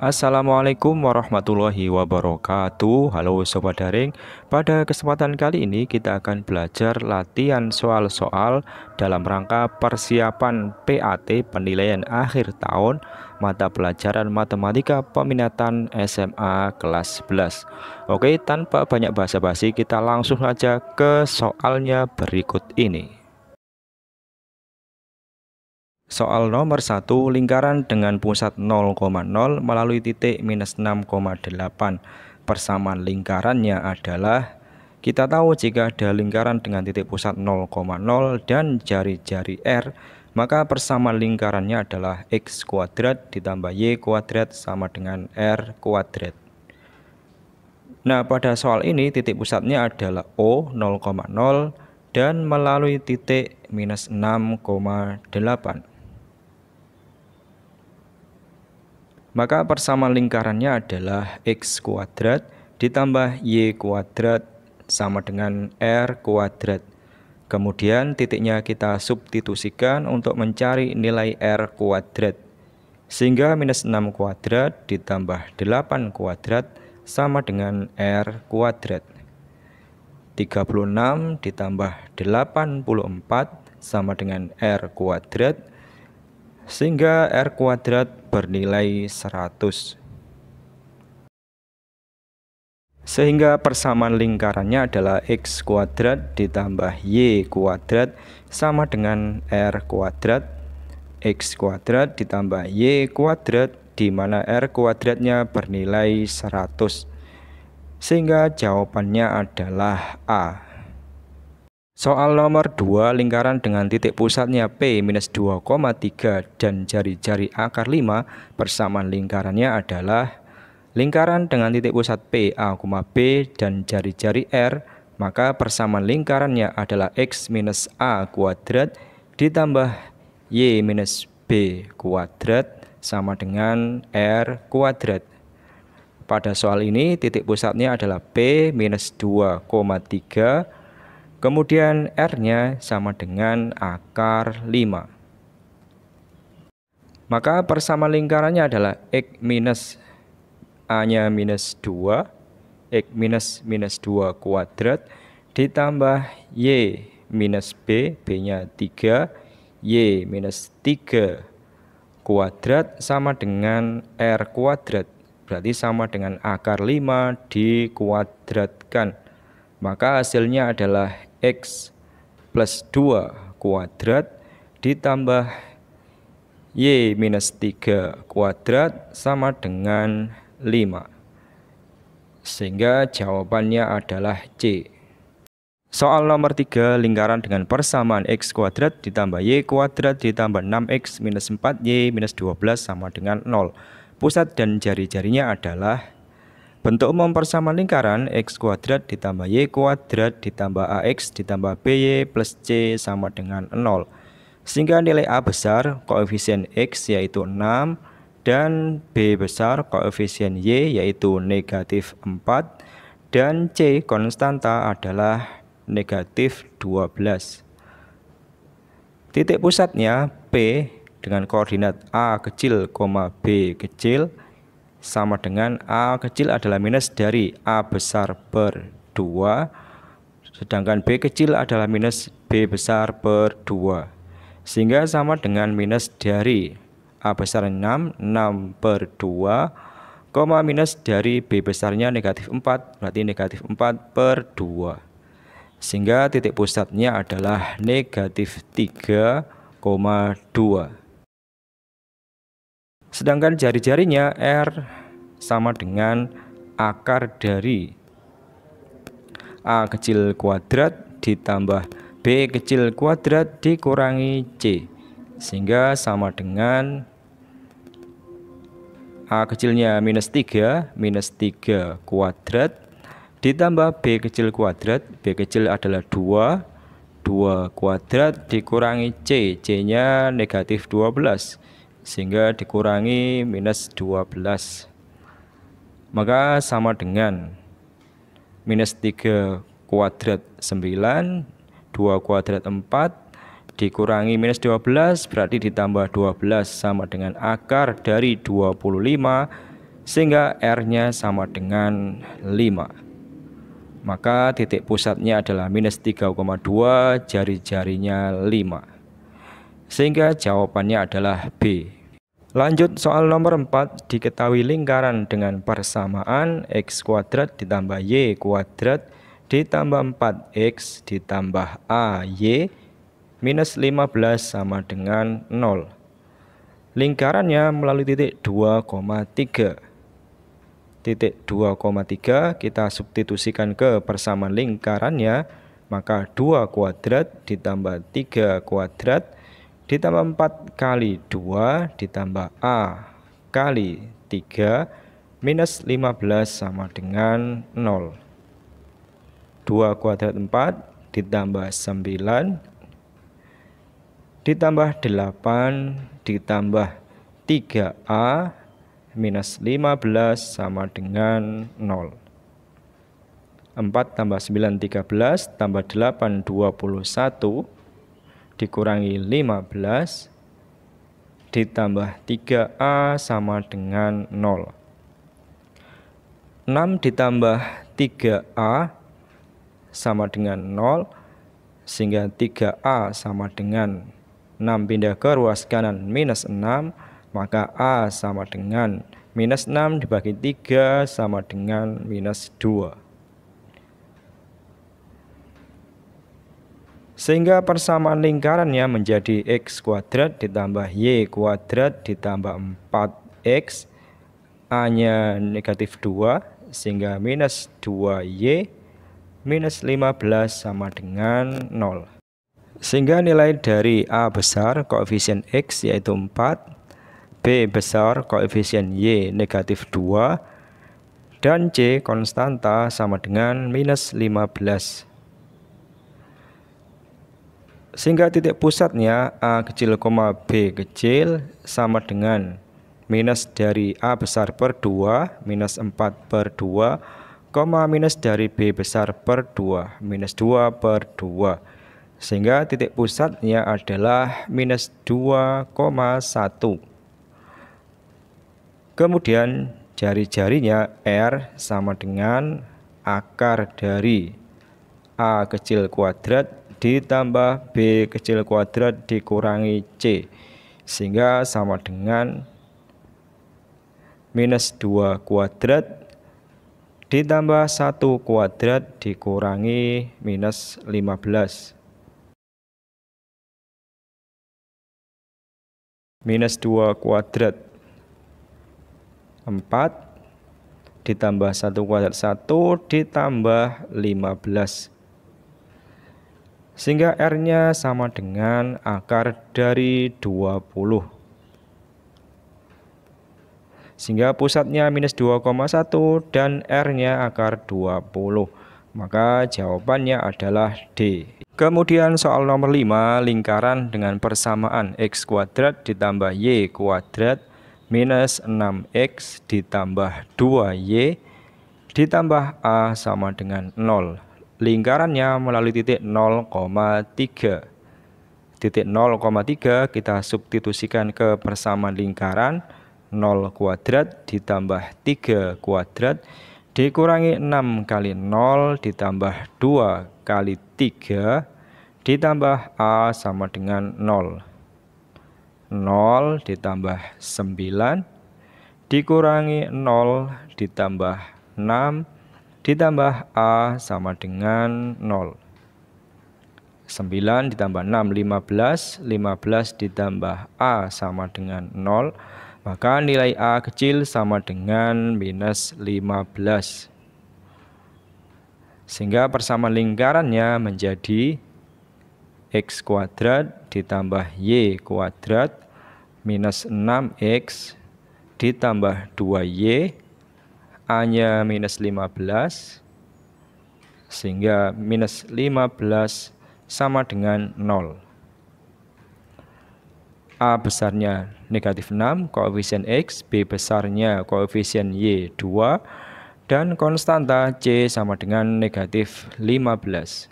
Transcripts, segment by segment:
Assalamualaikum warahmatullahi wabarakatuh. Halo Sobat Daring. Pada kesempatan kali ini kita akan belajar latihan soal-soal dalam rangka persiapan PAT penilaian akhir tahun mata pelajaran Matematika Peminatan SMA kelas 11. Oke, tanpa banyak basa-basi kita langsung saja ke soalnya berikut ini. Soal nomor 1, lingkaran dengan pusat 0,0 melalui titik minus 6,8. Persamaan lingkarannya adalah, kita tahu jika ada lingkaran dengan titik pusat 0,0 dan jari-jari R, maka persamaan lingkarannya adalah X kuadrat ditambah Y kuadrat sama dengan R kuadrat. Nah, pada soal ini titik pusatnya adalah O 0,0 dan melalui titik minus 6,8. Maka persamaan lingkarannya adalah X kuadrat ditambah Y kuadrat sama dengan R kuadrat. Kemudian titiknya kita substitusikan untuk mencari nilai R kuadrat. Sehingga minus 6 kuadrat ditambah 8 kuadrat sama dengan R kuadrat. 36 ditambah 84 sama dengan R kuadrat. Sehingga R kuadrat bernilai 100. Sehingga persamaan lingkarannya adalah X kuadrat ditambah Y kuadrat sama dengan R kuadrat. X kuadrat ditambah Y kuadrat, di mana R kuadratnya bernilai 100. Sehingga jawabannya adalah A. Soal nomor 2, lingkaran dengan titik pusatnya P-2,3 dan jari-jari akar 5, persamaan lingkarannya adalah lingkaran dengan titik pusat P, A, B dan jari-jari R, maka persamaan lingkarannya adalah X minus A kuadrat ditambah Y minus B kuadrat sama dengan R kuadrat. Pada soal ini titik pusatnya adalah P-2,3, kemudian R-nya sama dengan akar 5. Maka persamaan lingkarannya adalah X minus A-nya minus 2, X minus 2 kuadrat, ditambah Y minus B, B-nya 3, Y minus 3 kuadrat sama dengan R kuadrat. Berarti sama dengan akar 5 dikuadratkan. Maka hasilnya adalah X plus 2 kuadrat ditambah Y minus 3 kuadrat sama dengan 5. Sehingga jawabannya adalah C. Soal nomor 3, lingkaran dengan persamaan X kuadrat ditambah Y kuadrat ditambah 6X minus 4Y minus 12 sama dengan 0. Pusat dan jari-jarinya adalah, bentuk umum persamaan lingkaran X kuadrat ditambah Y kuadrat ditambah AX ditambah BY plus C sama dengan 0. Sehingga nilai A besar koefisien X yaitu 6 dan B besar koefisien Y yaitu negatif 4 dan C konstanta adalah negatif 12. Titik pusatnya P dengan koordinat A kecil, B kecil sama dengan A kecil adalah minus dari A besar per 2, sedangkan B kecil adalah minus B besar per 2. Sehingga sama dengan minus dari A besar 6 per 2, minus dari B besarnya negatif 4, berarti negatif 4 per 2. Sehingga titik pusatnya adalah negatif 3,2. Sedangkan jari-jarinya R sama dengan akar dari A kecil kuadrat ditambah B kecil kuadrat dikurangi C. Sehingga sama dengan A kecilnya minus 3 kuadrat ditambah B kecil kuadrat, B kecil adalah 2 kuadrat dikurangi C, C-nya negatif 12. Sehingga dikurangi minus 12. Maka sama dengan minus 3 kuadrat 9, 2 kuadrat 4, dikurangi minus 12 berarti ditambah 12 sama dengan akar dari 25 sehingga R-nya sama dengan 5. Maka titik pusatnya adalah minus 3,2, jari-jarinya 5. Sehingga jawabannya adalah B. Lanjut soal nomor 4, diketahui lingkaran dengan persamaan x kuadrat ditambah y kuadrat ditambah 4x ditambah AY minus 15 sama dengan 0. Lingkarannya melalui titik 2,3. Titik 2,3 kita substitusikan ke persamaan lingkarannya, maka 2 kuadrat ditambah 3 kuadrat ditambah 4 kali 2 ditambah A kali 3 minus 15 sama dengan 0. 2 kuadrat 4 ditambah 9 ditambah 8 ditambah 3A minus 15 sama dengan 0. 4 tambah 9 13 tambah 8 21 dikurangi 15 ditambah 3A sama dengan 0. 6 ditambah 3A sama dengan 0, sehingga 3A sama dengan 6 pindah ke ruas kanan minus 6, maka A sama dengan minus 6 dibagi 3 sama dengan minus 2. Sehingga persamaan lingkarannya menjadi x kuadrat ditambah y kuadrat ditambah 4x, A-nya negatif 2, sehingga minus 2y minus 15 sama dengan 0. Sehingga nilai dari A besar koefisien x yaitu 4, B besar koefisien y negatif 2, dan C konstanta sama dengan minus 15. Sehingga titik pusatnya A kecil, B kecil sama dengan minus dari A besar per 2, minus 4 per 2, minus dari B besar per 2, minus 2 per 2. Sehingga titik pusatnya adalah minus 2,1. Kemudian jari-jarinya R sama dengan akar dari A kecil kuadrat ditambah B kecil kuadrat dikurangi C, sehingga sama dengan minus 2 kuadrat ditambah 1 kuadrat dikurangi minus 15. Minus 2 kuadrat 4 ditambah 1 kuadrat 1 ditambah 15, sehingga R-nya sama dengan akar dari 20. Sehingga pusatnya minus 2,1 dan R-nya akar 20. Maka jawabannya adalah D. Kemudian soal nomor 5, lingkaran dengan persamaan x kuadrat ditambah y kuadrat minus 6x ditambah 2y ditambah A sama dengan 0. Lingkarannya melalui titik 0,3. Titik 0,3 kita substitusikan ke persamaan lingkaran, 0 kuadrat ditambah 3 kuadrat dikurangi 6 kali 0 ditambah 2 kali 3 ditambah A sama dengan 0. 0 ditambah 9 dikurangi 0 ditambah 6 ditambah A sama dengan 0. 9 ditambah 6 15, 15 ditambah A sama dengan 0, maka nilai A kecil sama dengan minus 15. Sehingga persamaan lingkarannya menjadi x kuadrat ditambah y kuadrat minus 6x ditambah 2y, A-nya minus 15, sehingga minus 15 sama dengan 0. A besarnya negatif 6, koefisien x, B besarnya koefisien y 2, dan konstanta C sama dengan negatif 15.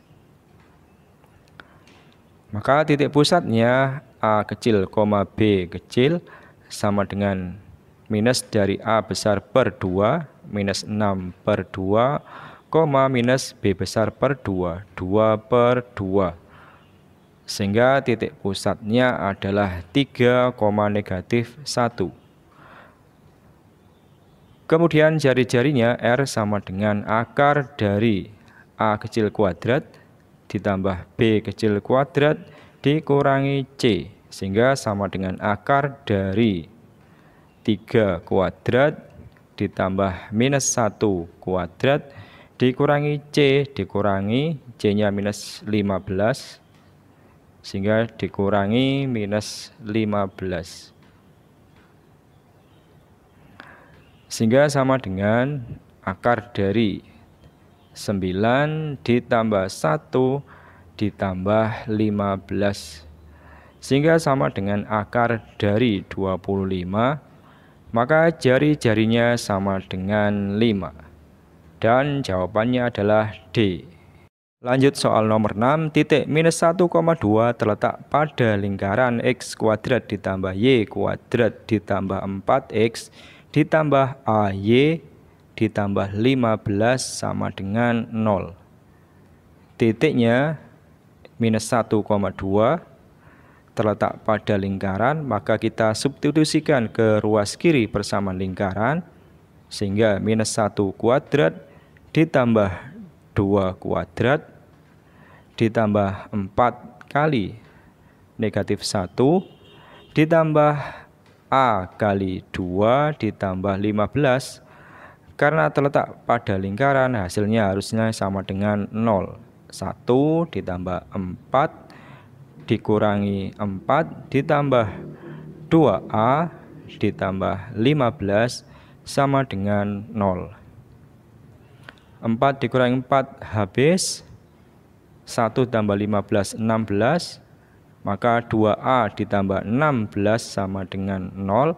Maka titik pusatnya A kecil, B kecil sama dengan minus dari A besar per 2, minus 6 per 2, koma minus B besar per 2, 2 per 2. Sehingga titik pusatnya adalah 3, negatif 1. Kemudian jari-jarinya R sama dengan akar dari A kecil kuadrat ditambah B kecil kuadrat dikurangi C, sehingga sama dengan akar dari 3 kuadrat ditambah minus 1 kuadrat dikurangi C dikurangi C-nya minus 15, sehingga dikurangi minus 15. Sehingga sama dengan akar dari 9 ditambah 1 ditambah 15. Sehingga sama dengan akar dari 25. Maka jari-jarinya sama dengan 5. Dan jawabannya adalah D. Lanjut soal nomor 6. Titik minus 1,2 terletak pada lingkaran X kuadrat ditambah Y kuadrat ditambah 4X ditambah AY ditambah 15 sama dengan 0. Titiknya minus 1,2 terletak pada lingkaran, maka kita substitusikan ke ruas kiri persamaan lingkaran, sehingga minus 1 kuadrat ditambah 2 kuadrat ditambah 4 kali negatif 1 ditambah A kali 2 ditambah 15. Karena terletak pada lingkaran, hasilnya harusnya sama dengan 0. 1 ditambah 4 dikurangi 4 ditambah 2A ditambah 15 sama dengan 0. 4 dikurangi 4 habis. 1 tambah 15, 16. Maka 2A ditambah 16 sama dengan 0.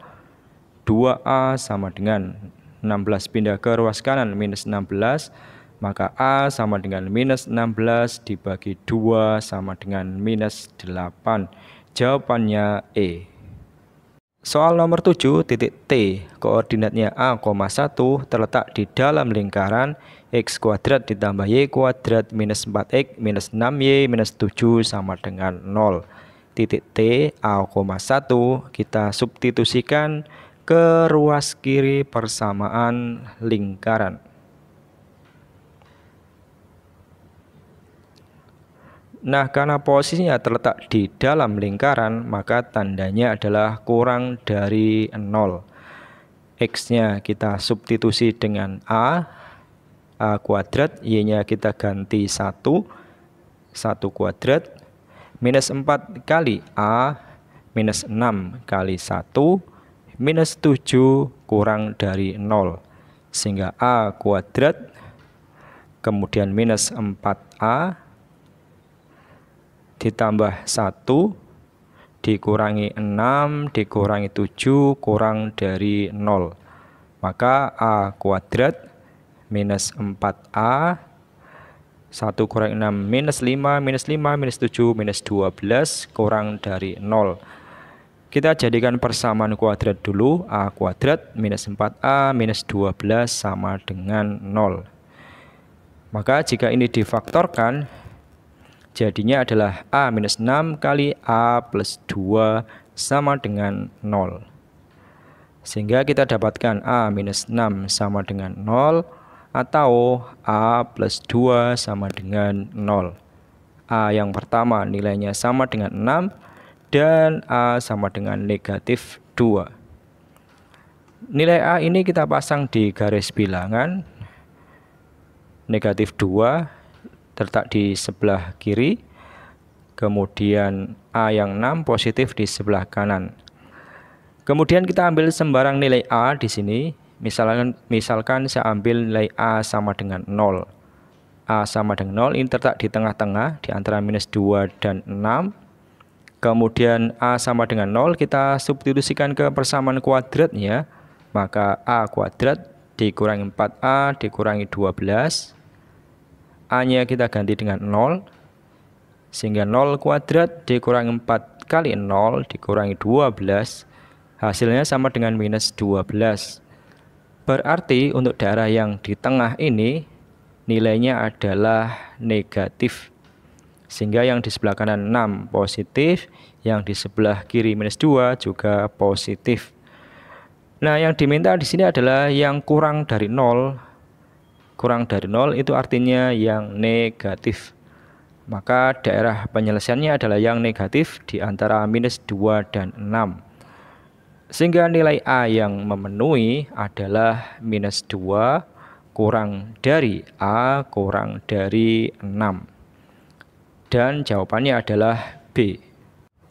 2A sama dengan 16 pindah ke ruas kanan minus 16. Maka A sama dengan minus 16 dibagi 2 sama dengan minus 8. Jawabannya E. Soal nomor 7, titik T, koordinatnya A,1 terletak di dalam lingkaran X kuadrat ditambah Y kuadrat minus 4X minus 6Y minus 7 sama dengan 0. Titik T, A,1 kita substitusikan ke ruas kiri persamaan lingkaran. Nah, karena posisinya terletak di dalam lingkaran, maka tandanya adalah kurang dari 0. X-nya kita substitusi dengan A kuadrat, Y-nya kita ganti 1 kuadrat, minus 4 kali A, minus 6 kali 1, minus 7 kurang dari 0. Sehingga A kuadrat, kemudian minus 4A, ditambah 1 dikurangi 6 dikurangi 7 kurang dari 0. Maka A kuadrat minus 4A, 1 kurangi 6 minus 5 minus 5 minus 7 minus 12 kurang dari 0. Kita jadikan persamaan kuadrat dulu. A kuadrat minus 4A minus 12 sama dengan 0. Maka jika ini difaktorkan, jadinya adalah A minus 6 kali A plus 2 sama dengan 0. Sehingga kita dapatkan A minus 6 sama dengan 0 atau A plus 2 sama dengan 0. A yang pertama nilainya sama dengan 6 dan A sama dengan negatif 2. Nilai A ini kita pasang di garis bilangan. Negatif 2 terletak di sebelah kiri, kemudian A yang 6 positif di sebelah kanan. Kemudian kita ambil sembarang nilai A di sini. Misalkan saya ambil nilai A sama dengan 0. A sama dengan 0 ini terletak di tengah-tengah di antara minus 2 dan 6. Kemudian A sama dengan 0 kita substitusikan ke persamaan kuadratnya. Maka A kuadrat dikurangi 4A dikurangi 12. A-nya kita ganti dengan 0, sehingga 0 kuadrat dikurangi 4 kali 0 dikurangi 12, Hasilnya sama dengan minus 12. Berarti untuk daerah yang di tengah ini nilainya adalah negatif. Sehingga yang di sebelah kanan 6 positif, yang di sebelah kiri minus 2 juga positif. Nah, yang diminta di sini adalah yang kurang dari 0. Kurang dari 0 itu artinya yang negatif. Maka daerah penyelesaiannya adalah yang negatif di antara minus 2 dan 6. Sehingga nilai A yang memenuhi adalah minus 2 kurang dari A kurang dari 6. Dan jawabannya adalah B.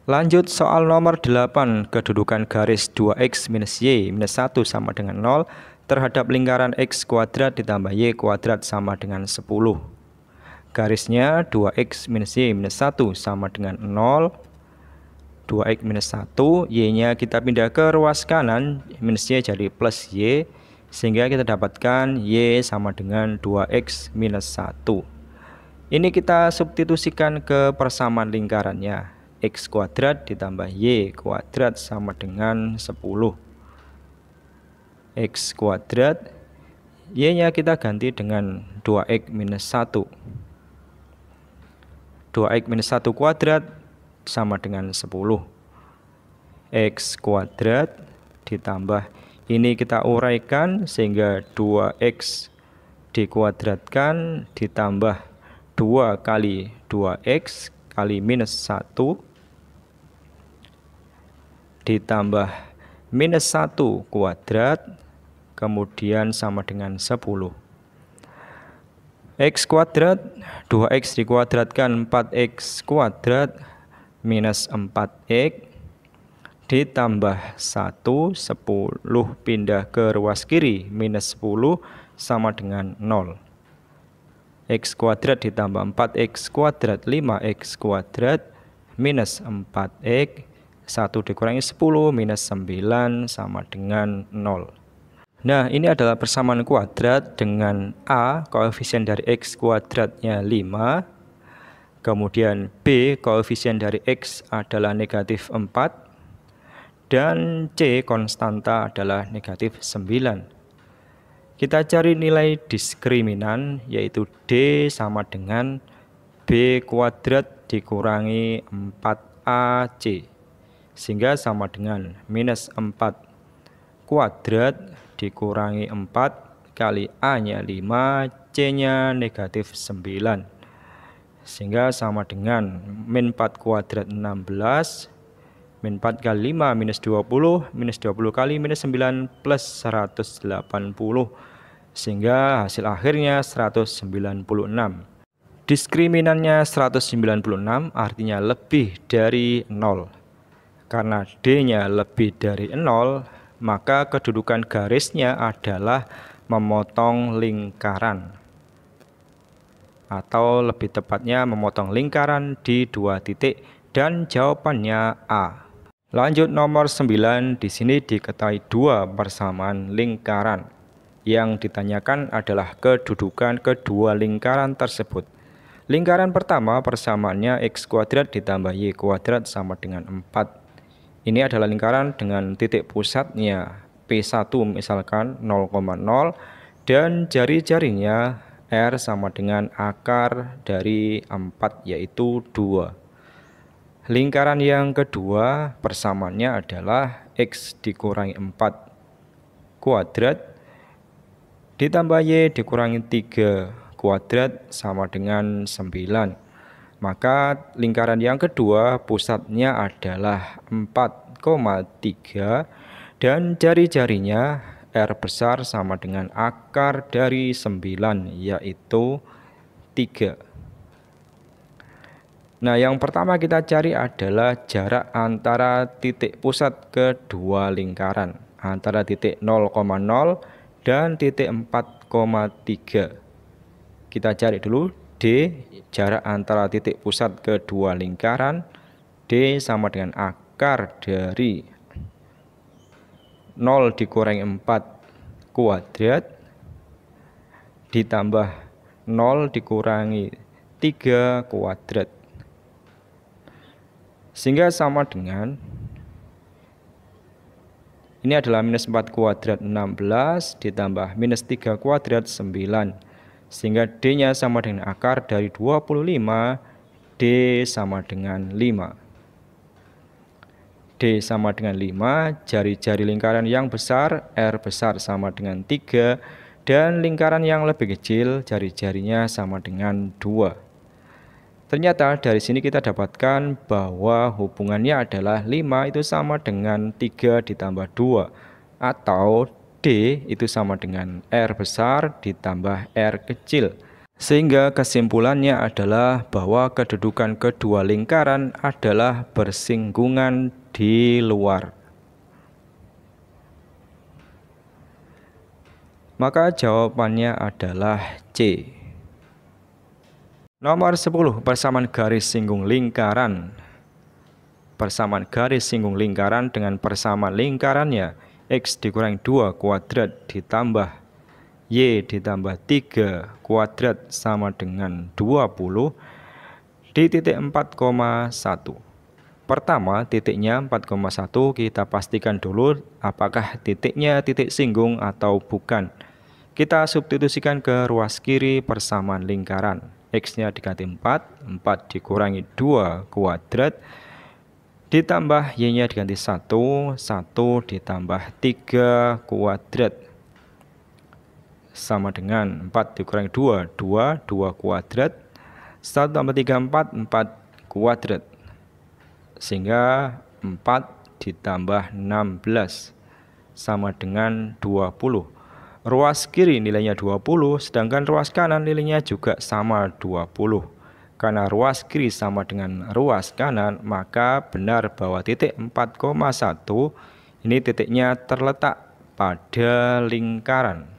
Lanjut soal nomor 8, kedudukan garis 2x minus y minus 1 sama dengan 0 terhadap lingkaran x kuadrat ditambah y kuadrat sama dengan 10. Garisnya 2x minus y minus 1 sama dengan 0. 2x minus 1, y-nya kita pindah ke ruas kanan, minus y jadi plus y, sehingga kita dapatkan y sama dengan 2x minus 1. Ini kita substitusikan ke persamaan lingkarannya, x kuadrat ditambah y kuadrat sama dengan 10. X kuadrat, y-nya kita ganti dengan 2x minus 1. 2x minus 1 kuadrat sama dengan 10. X kuadrat ditambah ini kita uraikan sehingga 2x dikuadratkan ditambah 2 kali 2x kali minus 1 ditambah minus 1 kuadrat kemudian sama dengan 10. X kuadrat 2x dikuadratkan 4x kuadrat minus 4x ditambah 1, 10 pindah ke ruas kiri minus 10 sama dengan 0. X kuadrat ditambah 4x kuadrat 5x kuadrat minus 4x, 1 dikurangi 10 minus 9 sama dengan 0. Nah, ini adalah persamaan kuadrat dengan A, koefisien dari x kuadratnya 5. Kemudian B, koefisien dari x adalah negatif 4. Dan C, konstanta adalah negatif 9. Kita cari nilai diskriminan, yaitu D sama dengan B kuadrat dikurangi 4AC. Sehingga sama dengan minus 4 kuadrat dikurangi 4 kali A-nya 5, C-nya negatif 9. Sehingga sama dengan min 4 kuadrat 16, min 4 kali 5 minus 20 kali minus 9 plus 180. Sehingga hasil akhirnya 196. Diskriminannya 196 artinya lebih dari 0. Karena D-nya lebih dari 0, maka kedudukan garisnya adalah memotong lingkaran. Atau lebih tepatnya memotong lingkaran di 2 titik dan jawabannya A. Lanjut nomor 9, di sini diketahui 2 persamaan lingkaran. Yang ditanyakan adalah kedudukan kedua lingkaran tersebut. Lingkaran pertama persamaannya x kuadrat ditambah y kuadrat sama dengan 4. Ini adalah lingkaran dengan titik pusatnya P1 misalkan 0,0 dan jari-jarinya R sama dengan akar dari 4 yaitu 2. Lingkaran yang kedua persamaannya adalah x dikurangi 4 kuadrat ditambah y dikurangi 3 kuadrat sama dengan 9. Maka lingkaran yang kedua pusatnya adalah 4,3 dan jari-jarinya R besar sama dengan akar dari 9 yaitu 3. Nah, yang pertama kita cari adalah jarak antara titik pusat kedua lingkaran, antara titik 0,0 dan titik 4,3. Kita cari dulu D, jarak antara titik pusat kedua lingkaran. D sama dengan akar dari 0 dikurangi 4 kuadrat ditambah 0 dikurangi 3 kuadrat. Sehingga sama dengan Ini adalah minus 4 kuadrat 16 ditambah minus 3 kuadrat 9. Sehingga D-nya sama dengan akar dari 25, D sama dengan 5. D sama dengan 5, jari-jari lingkaran yang besar, R besar sama dengan 3, dan lingkaran yang lebih kecil, jari-jarinya sama dengan 2. Ternyata dari sini kita dapatkan bahwa hubungannya adalah 5 itu sama dengan 3 ditambah 2, atau D itu sama dengan R besar ditambah R kecil. Sehingga kesimpulannya adalah bahwa kedudukan kedua lingkaran adalah bersinggungan di luar. Maka jawabannya adalah C. Nomor 10, persamaan garis singgung lingkaran. Persamaan garis singgung lingkaran dengan persamaan lingkarannya X dikurangi 2 kuadrat ditambah Y ditambah 3 kuadrat sama dengan 20 di titik 4,1. Pertama, titiknya 4,1 kita pastikan dulu apakah titiknya titik singgung atau bukan. Kita substitusikan ke ruas kiri persamaan lingkaran. X-nya diganti 4 dikurangi 2 kuadrat ditambah Y-nya diganti 1 ditambah 3 kuadrat sama dengan 4 dikurangi 2 kuadrat, 1 tambah 3 4 kuadrat, sehingga 4 ditambah 16 sama dengan 20. Ruas kiri nilainya 20, sedangkan ruas kanan nilainya juga sama 20. Karena ruas kiri sama dengan ruas kanan, maka benar bahwa titik 4,1 ini titiknya terletak pada lingkaran.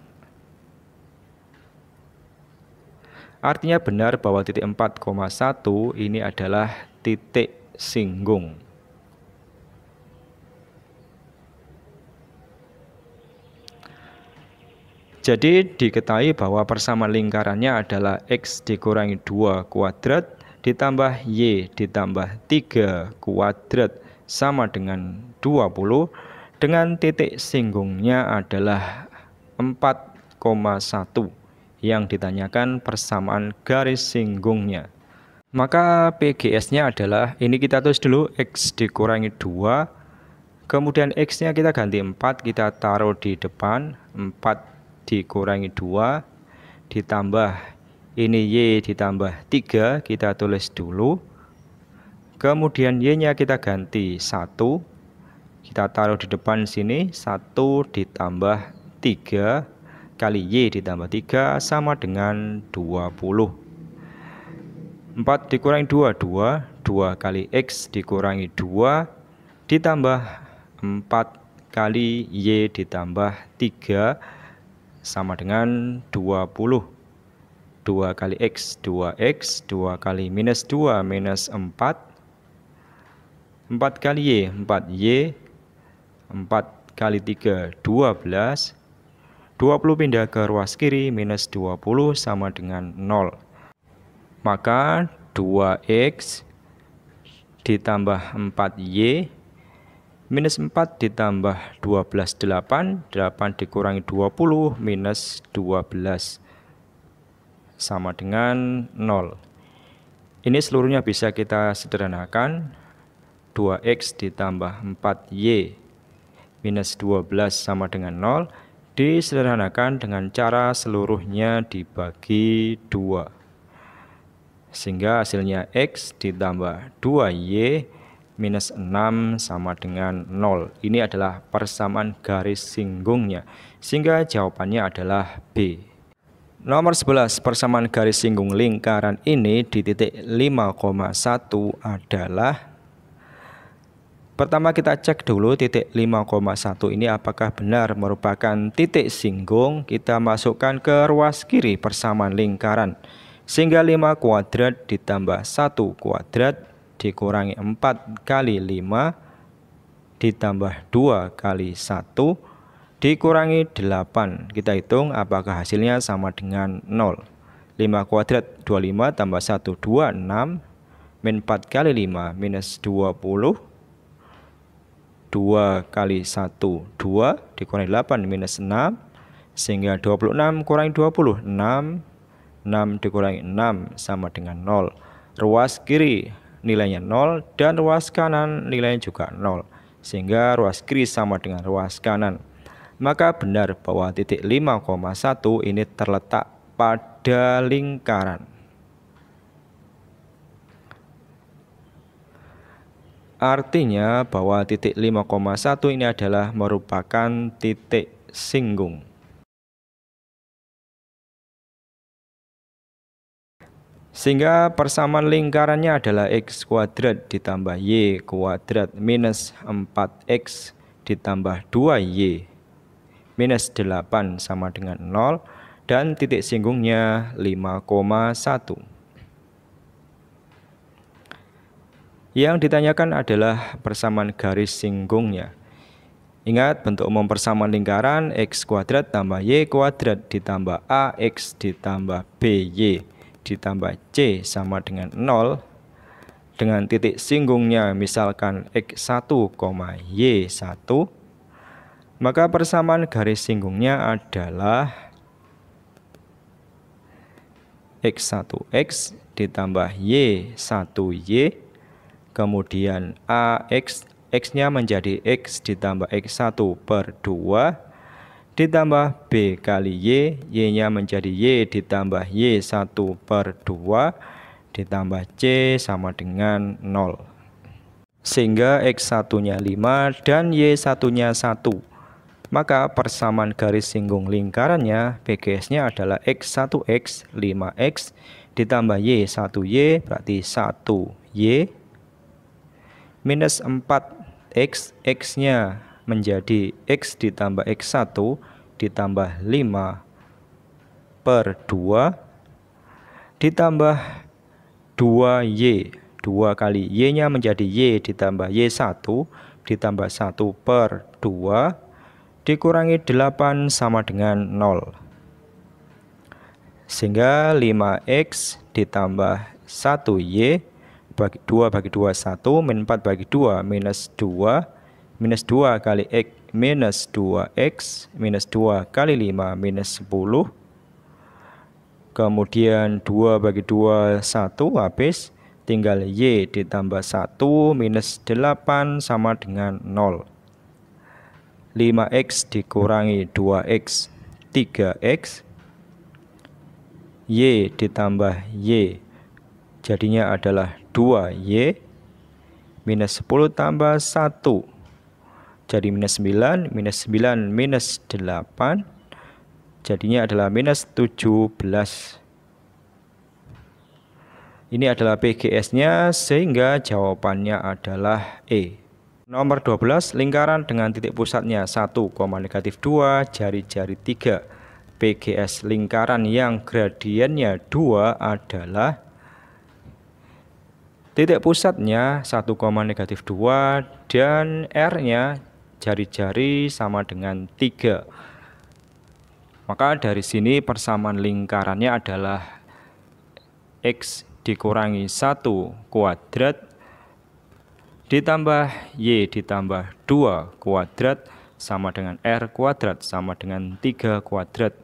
Artinya benar bahwa titik 4,1 ini adalah titik singgung. Jadi diketahui bahwa persamaan lingkarannya adalah X dikurangi 2 kuadrat ditambah Y ditambah 3 kuadrat sama dengan 20, dengan titik singgungnya adalah 4,1. Yang ditanyakan persamaan garis singgungnya. Maka PGS-nya adalah, ini kita tulis dulu X dikurangi 2, kemudian X-nya kita ganti 4, kita taruh di depan, 4 dikurangi 2, ditambah ini Y ditambah 3, kita tulis dulu, kemudian Y-nya kita ganti 1, kita taruh di depan sini, 1 ditambah 3, kali Y ditambah 3 sama dengan 20. 4 dikurangi 2, 2 kali X dikurangi 2 ditambah 4 kali Y ditambah 3 sama dengan 20. 2 kali X, 2X, 2 kali minus 2, minus 4. 4 kali Y, 4Y, 4 kali 3, 12. 20 pindah ke ruas kiri, minus 20 sama dengan 0. Maka 2X ditambah 4Y minus 4 ditambah 12, 8. 8 dikurangi 20 minus 12 sama dengan 0. Ini seluruhnya bisa kita sederhanakan. 2X ditambah 4Y minus 12 sama dengan 0. Disederhanakan dengan cara seluruhnya dibagi 2, sehingga hasilnya X ditambah 2Y minus 6 sama dengan 0. Ini adalah persamaan garis singgungnya, sehingga jawabannya adalah B. Nomor 11, persamaan garis singgung lingkaran ini di titik 5,1 adalah, pertama kita cek dulu titik 5,1 ini apakah benar merupakan titik singgung. Kita masukkan ke ruas kiri persamaan lingkaran, sehingga 5 kuadrat ditambah 1 kuadrat dikurangi 4 kali 5 ditambah 2 kali 1 dikurangi 8. Kita hitung apakah hasilnya sama dengan 0. 5 kuadrat 25 tambah 1 26, min 4 kali 5 minus 20. 2 kali 1 2 dikurangi 8 minus 6 sehingga 26 kurangi 20 6 6 dikurangi 6 sama dengan 0. Ruas kiri nilainya 0 dan ruas kanan nilainya juga 0 sehingga ruas kiri sama dengan ruas kanan. Maka benar bahwa titik 5,1 ini terletak pada lingkaran. Artinya bahwa titik 5,1 ini adalah merupakan titik singgung. Sehingga persamaan lingkarannya adalah x kuadrat ditambah y kuadrat minus 4x ditambah 2y minus 8 sama dengan 0 dan titik singgungnya 5,1. Yang ditanyakan adalah persamaan garis singgungnya. Ingat bentuk umum persamaan lingkaran x kuadrat tambah y kuadrat ditambah ax ditambah by ditambah c sama dengan 0 dengan titik singgungnya misalkan x1, y1, maka persamaan garis singgungnya adalah x1x ditambah y1y, kemudian ax, x-nya menjadi x ditambah x1 per 2 ditambah b kali y, y-nya menjadi y ditambah y1 per 2 ditambah c sama dengan 0. Sehingga x1-nya 5 dan y1-nya 1. Maka persamaan garis singgung lingkarannya PGS-nya adalah x1x 5x ditambah y1y berarti 1y minus 4x, x-nya menjadi x ditambah x1 ditambah 5 per 2 ditambah 2y, 2 kali y-nya menjadi y ditambah y1 ditambah 1 per 2 dikurangi 8 sama dengan 0. Sehingga 5x ditambah 1y bagi 2 bagi 2 1 min 4 bagi 2 minus 2 minus 2 kali x minus 2x minus 2 kali 5 minus 10, kemudian 2 bagi 2 1 habis, tinggal y ditambah 1 minus 8 sama dengan 0. 5x dikurangi 2x 3x, y ditambah y jadinya adalah 2y minus 10 tambah 1 jadi minus 9, minus 9 minus 8 jadinya adalah minus 17. Ini adalah PGS-nya sehingga jawabannya adalah E. Nomor 12, lingkaran dengan titik pusatnya 1, -2 jari-jari 3. PGS lingkaran yang gradiennya 2 adalah titik pusatnya 1, -2 dan R-nya jari-jari sama dengan 3. Maka dari sini persamaan lingkarannya adalah X dikurangi 1 kuadrat ditambah Y ditambah 2 kuadrat sama dengan R kuadrat sama dengan 3 kuadrat.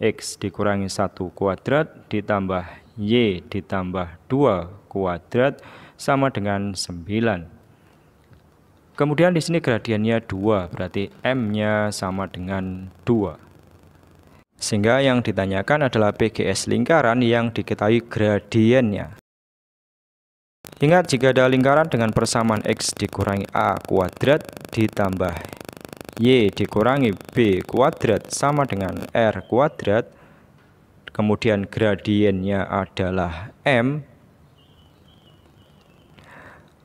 X dikurangi 1 kuadrat ditambah Y ditambah 2 kuadrat sama dengan 9. Kemudian di sini gradiennya 2, berarti M-nya sama dengan 2. Sehingga yang ditanyakan adalah PGS lingkaran yang diketahui gradiennya. Ingat, jika ada lingkaran dengan persamaan X dikurangi A kuadrat ditambah Y dikurangi B kuadrat sama dengan R kuadrat, kemudian gradiennya adalah M,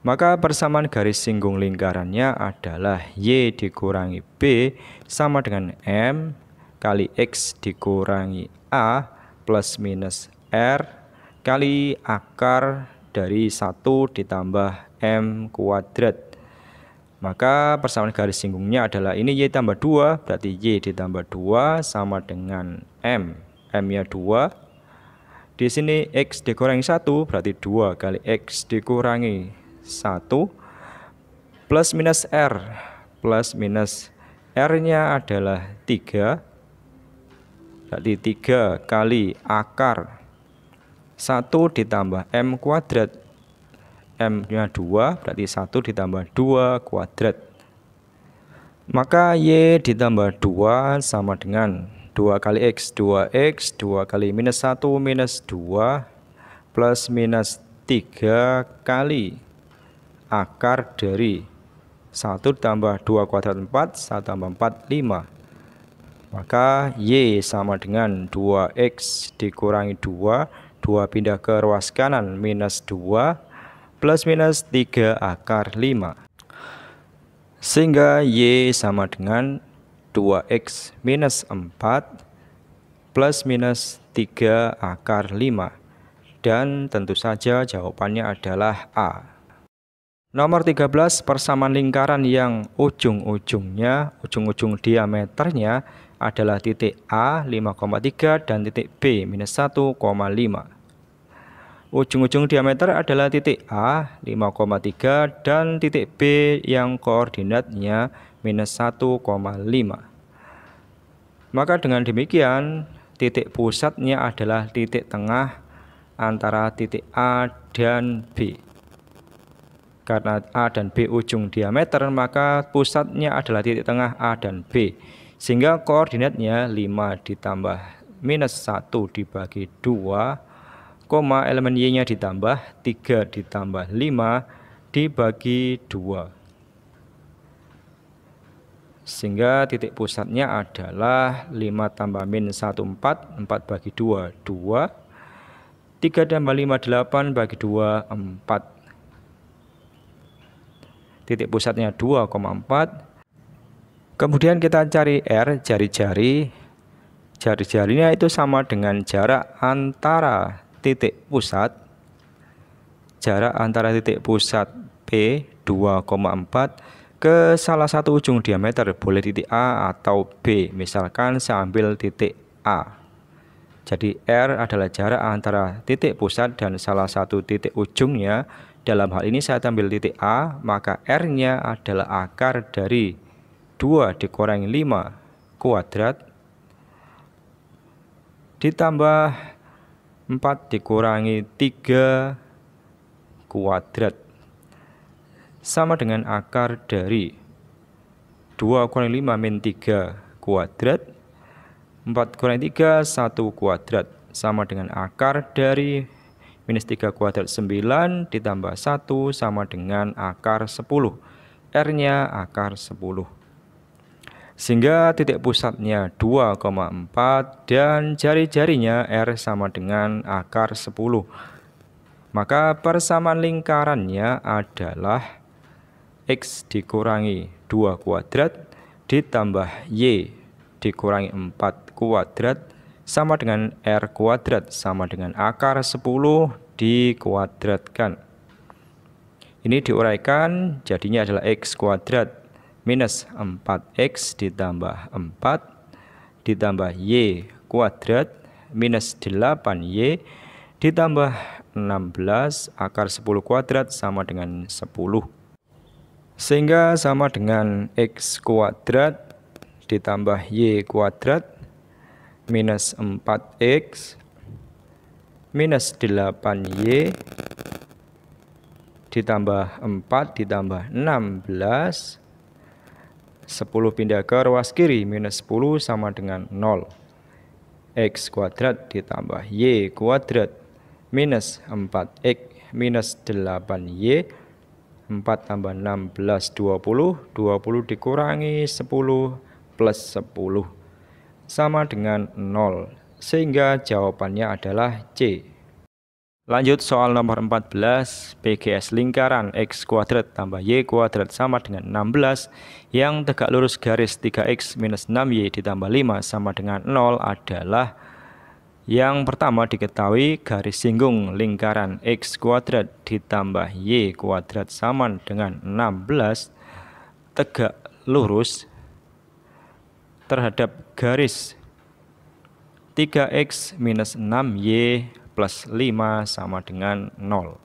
maka persamaan garis singgung lingkarannya adalah Y dikurangi B sama dengan M kali X dikurangi A plus minus R kali akar dari 1 ditambah M kuadrat. Maka persamaan garis singgungnya adalah ini Y tambah 2, berarti Y ditambah 2 sama dengan M. M-nya 2. Di sini X dikurangi 1, berarti 2 kali X dikurangi 1 plus minus R. Plus minus R-nya adalah 3. Berarti 3 kali akar 1 ditambah M kuadrat. M-nya 2, berarti 1 ditambah 2 kuadrat. Maka Y ditambah 2 sama dengan 2 kali X. 2X, 2 kali minus 1 minus 2 plus minus 3 kali akar dari 1 tambah 2 kuadrat 4, 1 tambah 4, 5. Maka Y sama dengan 2X dikurangi 2, 2 pindah ke ruas kanan, minus 2, plus minus 3 akar 5. Sehingga Y sama dengan 2X minus 4, plus minus 3 akar 5. Dan tentu saja jawabannya adalah A. Nomor 13, persamaan lingkaran yang ujung diameternya adalah titik A 5,3 dan titik B minus 1,5. Ujung-ujung diameter adalah titik A 5,3 dan titik B yang koordinatnya minus 1,5. Maka dengan demikian titik pusatnya adalah titik tengah antara titik A dan B. Karena A dan B ujung diameter, maka pusatnya adalah titik tengah A dan B. Sehingga koordinatnya 5 ditambah minus 1 dibagi 2, elemen Y-nya ditambah 3 ditambah 5 dibagi 2. Sehingga titik pusatnya adalah 5 tambah min 1, 4, 4 bagi 2, 2. 3 tambah 5, 8 bagi 2, 4. Titik pusatnya 2,4. Kemudian kita cari R, jari-jari. Jari-jarinya itu sama dengan jarak antara titik pusat. Jarak antara titik pusat P 2,4 ke salah satu ujung diameter, boleh titik A atau B. Misalkan saya ambil titik A. Jadi R adalah jarak antara titik pusat dan salah satu titik ujungnya. Dalam hal ini saya ambil titik A, maka R-nya adalah akar dari 2 dikurangi 5 kuadrat ditambah 4 dikurangi 3 kuadrat sama dengan akar dari 2 kurangi 5 min 3 kuadrat, 4 kurangi 3, 1 kuadrat sama dengan akar dari minus 3 kuadrat 9 ditambah 1 sama dengan akar 10. R-nya akar 10. Sehingga titik pusatnya 2,4 dan jari-jarinya R sama dengan akar 10. Maka persamaan lingkarannya adalah X dikurangi 2 kuadrat ditambah Y dikurangi 4 kuadrat sama dengan R kuadrat sama dengan akar 10 dikuadratkan. Ini diuraikan, jadinya adalah X kuadrat minus 4X ditambah 4 ditambah Y kuadrat minus 8Y ditambah 16 akar 10 kuadrat sama dengan 10. Sehingga sama dengan X kuadrat ditambah Y kuadrat minus 4X minus 8Y ditambah 4 ditambah 16, 10 pindah ke ruas kiri, minus 10 sama dengan 0. X kuadrat ditambah Y kuadrat minus 4X minus 8Y, 4 tambah 16, 20, 20 dikurangi 10 plus 10 sama dengan 0, sehingga jawabannya adalah C. Lanjut soal nomor 14, PGS lingkaran X kuadrat tambah Y kuadrat sama dengan 16 yang tegak lurus garis 3X minus 6Y ditambah 5 sama dengan 0 adalah yang pertama diketahui garis singgung lingkaran X kuadrat ditambah Y kuadrat sama dengan 16 tegak lurus terhadap garis 3X minus 6Y plus 5 sama dengan 0.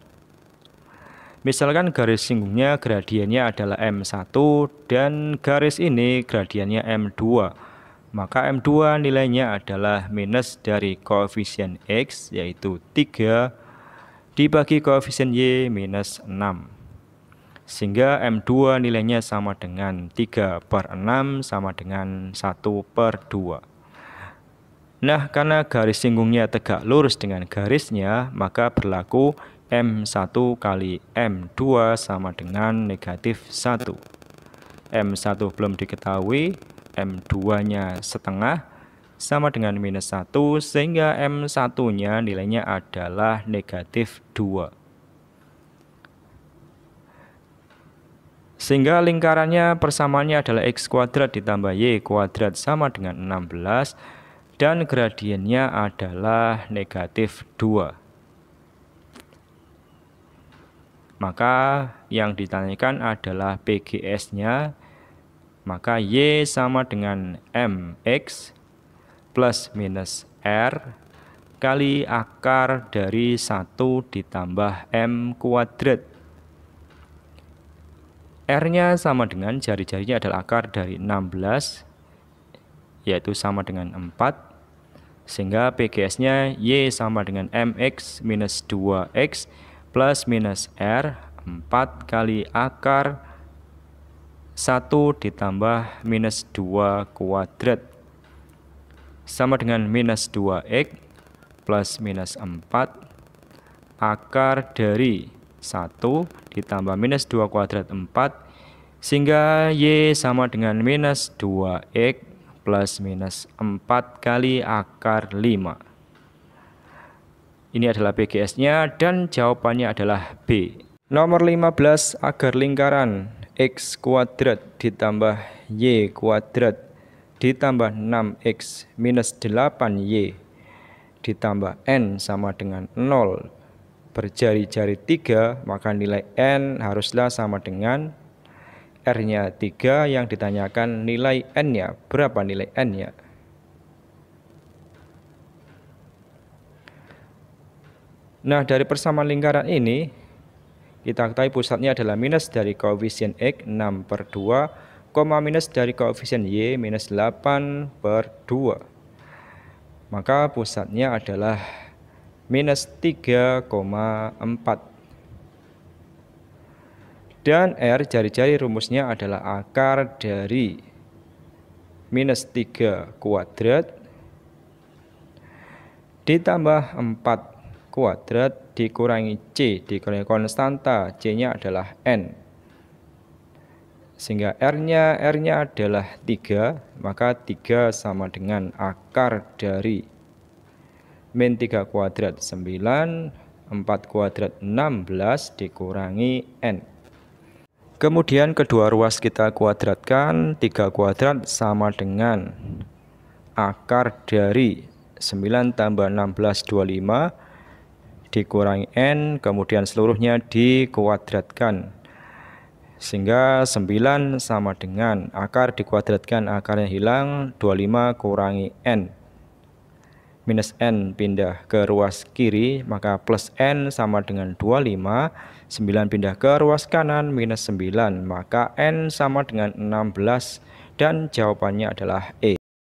Misalkan garis singgungnya gradiennya adalah M1 dan garis ini gradiennya M2. Maka M2 nilainya adalah minus dari koefisien X yaitu 3 dibagi koefisien Y minus 6. Sehingga M2 nilainya sama dengan 3/6 sama dengan 1/2. Nah, karena garis singgungnya tegak lurus dengan garisnya, maka berlaku M1 kali M2 sama dengan negatif 1. M1 belum diketahui, M2-nya setengah sama dengan minus 1, sehingga M1-nya nilainya adalah negatif 2. Sehingga lingkarannya persamaannya adalah X kuadrat ditambah Y kuadrat sama dengan 16 dan gradiennya adalah negatif 2. Maka yang ditanyakan adalah PGS-nya, maka Y sama dengan MX plus minus R kali akar dari 1 ditambah M kuadrat. R-nya sama dengan jari-jarinya adalah akar dari 16, yaitu sama dengan 4. Sehingga PGS-nya Y sama dengan MX minus 2X plus minus R 4 kali akar 1 ditambah minus 2 kuadrat sama dengan minus 2X plus minus 4 akar dari 1 ditambah minus 2 kuadrat 4 sehingga Y sama dengan minus 2X plus minus 4 kali akar 5. Ini adalah PGS-nya dan jawabannya adalah B. Nomor 15, agar lingkaran X kuadrat ditambah Y kuadrat ditambah 6X minus 8Y ditambah N sama dengan 0 berjari-jari 3, maka nilai N haruslah sama dengan R-nya 3, yang ditanyakan nilai N-nya. Berapa nilai N-nya? Nah, dari persamaan lingkaran ini, kita ketahui pusatnya adalah minus dari koefisien X 6/2, minus dari koefisien Y minus 8/2. Maka pusatnya adalah minus 3,4. Dan R, jari-jari rumusnya adalah akar dari minus 3 kuadrat ditambah 4 kuadrat dikurangi C, dikurangi konstanta, C-nya adalah N. Sehingga R-nya adalah 3, maka 3 sama dengan akar dari min 3 kuadrat 9, 4 kuadrat 16 dikurangi N. Kemudian kedua ruas kita kuadratkan, 3 kuadrat sama dengan akar dari 9 tambah 16, 25 dikurangi N, kemudian seluruhnya dikuadratkan. Sehingga 9 sama dengan akar dikuadratkan, akarnya hilang, 25 kurangi N. Minus N pindah ke ruas kiri, maka plus N sama dengan 25, 9 pindah ke ruas kanan, minus 9, maka N sama dengan 16, dan jawabannya adalah E.